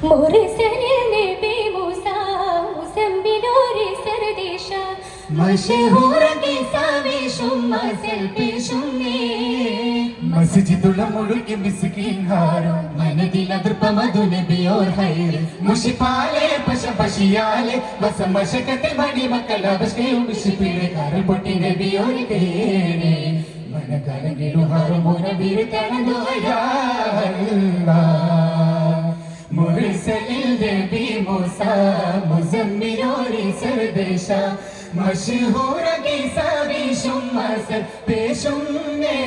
مرسل نبي موسى مسمبلور سرديشا مشهور കിസാവി ഷുമ്മസൽ പേശുന്നേ മസ്ജിദുൽ മുൽക്ക് മിസ്കിൻ ഹാരോ മനദിൽ അദ്ർപമദു നബി ഓർ ഹൈർ മുഷിപാലെ പശപശിയാലെ വസമശകത്തെ മടി മക്കള ബസ്കേ മിസ്പിലെ കാരൽ പൊട്ടി നബി ഓർ തേനെ മനകലങ്ങിലു ഹാരോ മുനബിർ തനദു യാ അല്ലാഹ് മുർസലിൽ നബി മൂസ മുസമ്മിലോരി സർദേശാ മഷ്ഹൂർ കിസാവി ഷുമ്മസൽ പേശുന്നേ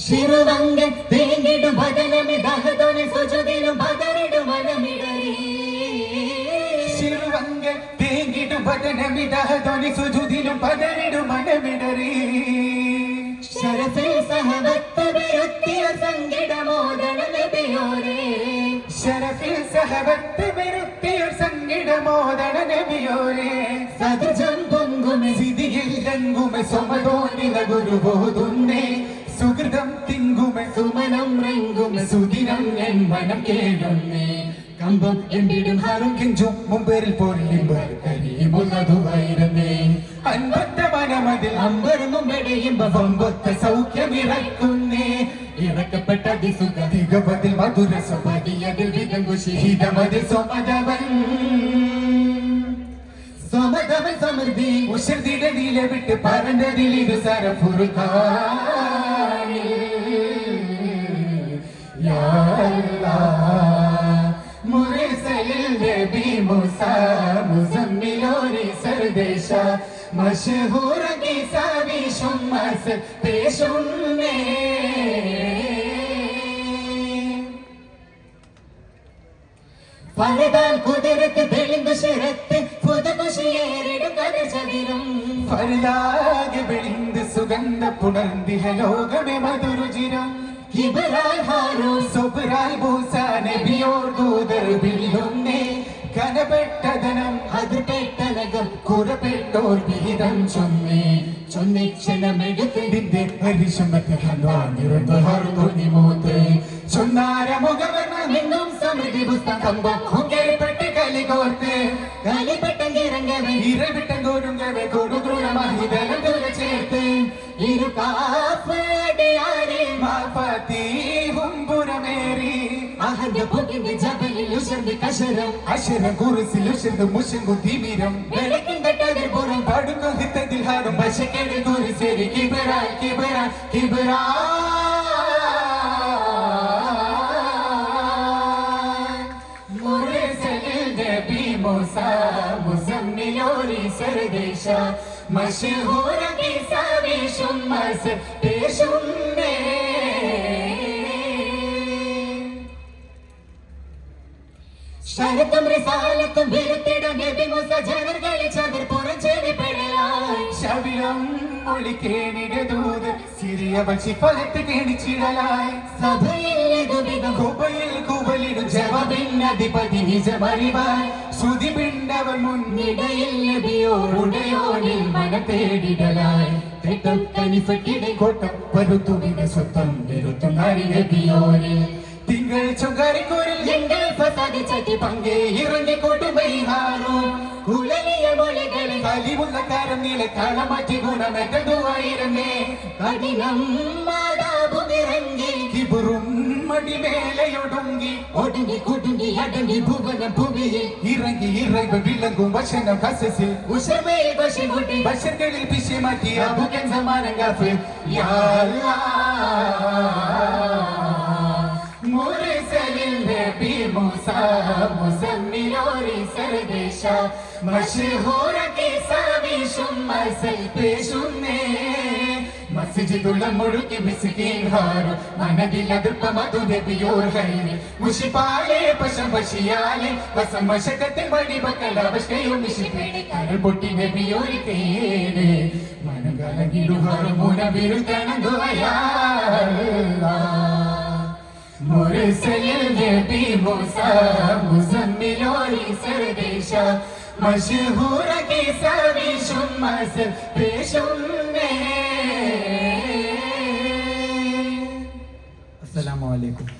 ശിരുവങ്കൻ തേങ്ങിടും ബദനമി ദഹദോനെ സുജുദിലും ബദറിടും മനമിടറി ശിരുവങ്കൻ തേങ്ങിടും ബദനമി ദഹദോനെ സുജുദിലും ബദറിടും മനമിടറി ശരഫിൽ സഹബത്ത് വിരുത്തിയ സങ്കിടമോദന നബിയോരേ ശരഫിൽ സഹബത്ത് വിരുത്തിയ സങ്കിടമോദന നബിയോരേ സദജം പൊങ്കുമെ സിദിയിൽ രംഗുമെ സ്വമതോനിത ഗുരുബോധുന്നേ സുഹൃതം തിങ്കുമെ സുമനം രംഗുമെ സുദിനം എൻ മനം കേടുന്നേ കമ്പം എമ്പിടും ഹാറും കെഞ്ചും മുമ്പേറിൽ പോരിലിമ്പർ കരിയുമുള്ളതുവായിരുന്നേ അൻപത്ത മനമതിൽ അമ്പരമും എടയും ബമ്പൊത്ത സൗഖ്യമിറക്കുന്നേ ഇറക്കപ്പെട്ട ദിസുഖ തികവതിൽ മധുര സ്വപതിയതിൽ വിതങ്കു ശീതമതിൽ സ്വമതവൻ സ്വമതവൻ സമൃദ്ധി ഉഷർദിട നീല വിട്ട് പറന്നതിൽ ഇത് സരഫുറുഖാനിൽ യാ അല്ലാഹ് മുർസലിൽ നബി മൂസ മുസമ്മിലോരി സർദേശാ മഷ്ഹൂർ കിസാവി ഷുമ്മസൽ പേശുന്നേ ഫർദാൻ കുതിരത്ത് തെളിന്തു ശിരത്ത് പുതുകുശിയേറിടും കഥചതിരും ഫർദാകെ വെളിന്ത് സുഗന്ധ പുണർന്തിഹ ലോകമേ മധുരുചിരം കിബറാൽ ഹാരൂ സുബ്രാൽ മൂസ നബിയോർ ദൂതർ ബില്ലുന്നേ കനപ്പെട്ടതനം അത് പെട്ടനകം കുറപ്പെട്ടോർ വിഹിതം ചൊന്നേ ചൊന്നിക്ഷണമെടുത്തതിന്റെ ഹരിശമത്തെ ഹൽവാനിരുന്ന് ഹറുതൊനി മൂത്ത് ചൊന്നാര മുഖവർണ്ണ നിന്നും സമൃദ്ധി പുസ്തകം കേൾപ്പെട്ട് കലികോർത്ത് കലിപ്പെട്ടങ്കിറങ്ങവേ ഇരവിട്ടങ്കോരുങ്ങവേ കൊടുദ്രൂരമഹിതനം ദൂര ചേർത്ത് ഇരു കാഫടിയാരെ മാഫതീഹും പുരമേറി അഹദ പൊകിന്റെ ജബലിൽ ഉശർന്ന് കശരം അശരം കുറിസിൽ ഉശർന്ന് മുശങ്കു തിമിരം വെളക്കിൻ തട്ടതിൽ പുറം പടുക്കും ഹിത്തതിൽ ഹാറും പശക്കേട് കുറിസേരി കിബറ കിബറ കിബറ മുർസലിൽ നബി മൂസ മുസമ്മിലോരി സർദേശാ മഷ്ഹൂർ കിസാവി ഷുമ്മസൽ പേശുന്നേ ശരത്തും റിസാലത്തും വിരുത്തിടും നബി മൂസ ജനർകളെ ചതിർ പുറഞ്ചേരി പെടലായി ശവിലം ഒളിക്കേണിട ദൂത് സിറിയ പക്ഷി ഫലത്ത് കേണിച്ചിടലായി സഭയിൽ ദുബിതം കുബയിൽ കുബലിടും ജവാബിന്നധിപതി നിജമറിവായി ശ്രുതി പിണ്ടവൻ മുന്നിടയിൽ നബിയോടുടയോനിൽ മന തേടിടലായി തെട്ടം കനിഫക്കിടെ കോട്ടം പരുത്തുവിട സ്വത്തം വിരുത്തും നാരി നബിയോനിൽ തിങ്കൾ ചൊങ്കാരിക്കൂരിൽ എങ്കിൽ ഫസാദ് ചട്ടി പങ്കെ ഇറങ്ങി കൊടുമൈ ഹാറും കുലലിയ മൊഴികളിൽ കലിമുള്ള കാരം നീളെ കളമാറ്റി ഗുണമെത്തതുവായിരുന്നേ കഠിനം മാതാപുമിറങ്ങി കിബുറും മടിമേലയൊടുങ്ങി ഒടുങ്ങി കുടുങ്ങി അടങ്ങി ഭുവന ഭൂമിയിൽ ഇറങ്ങി ഇറങ്ങി വിളങ്ങും വശനം കസസിൽ ഉഷമേൽ വശമുട്ടി വശങ്ങളിൽ പിശി മാറ്റി അബുക്കൻ സമാനം ഗാഫ് യാ അല്ലാഹ് മുർസലിൽ നബി മൂസ മുസമ്മിലോരി സർദേശാ മഷ്ഹൂർ കിസാവി ഷുമ്മസൽ പേശുന്നേ മസ്ജിദുൽ മുൽക്ക് മിസ്കിൻ ഹാരോ മനദിൽ അദ്ർപമദു നബിയോർ ഹൈർ മുഷിപാലെ പശപശിയാലെ വസമശകത്തെ മടി മക്കള ബസ്കേ മിസ്പിലെ കാരൽ പൊട്ടി നബിയോർ തേനെ മനകലങ്ങിലു ഹാരോ മുനബിർ തനദു യാ അല്ലാഹ് മുർസലിൽ നബി മൂസ മുസമ്മിലോരി സർദേശാ മഷ്ഹൂർ കിസാവി ഷുമ്മസൽ പേശുന്നേ അസ്സലാമു അലൈക്കും.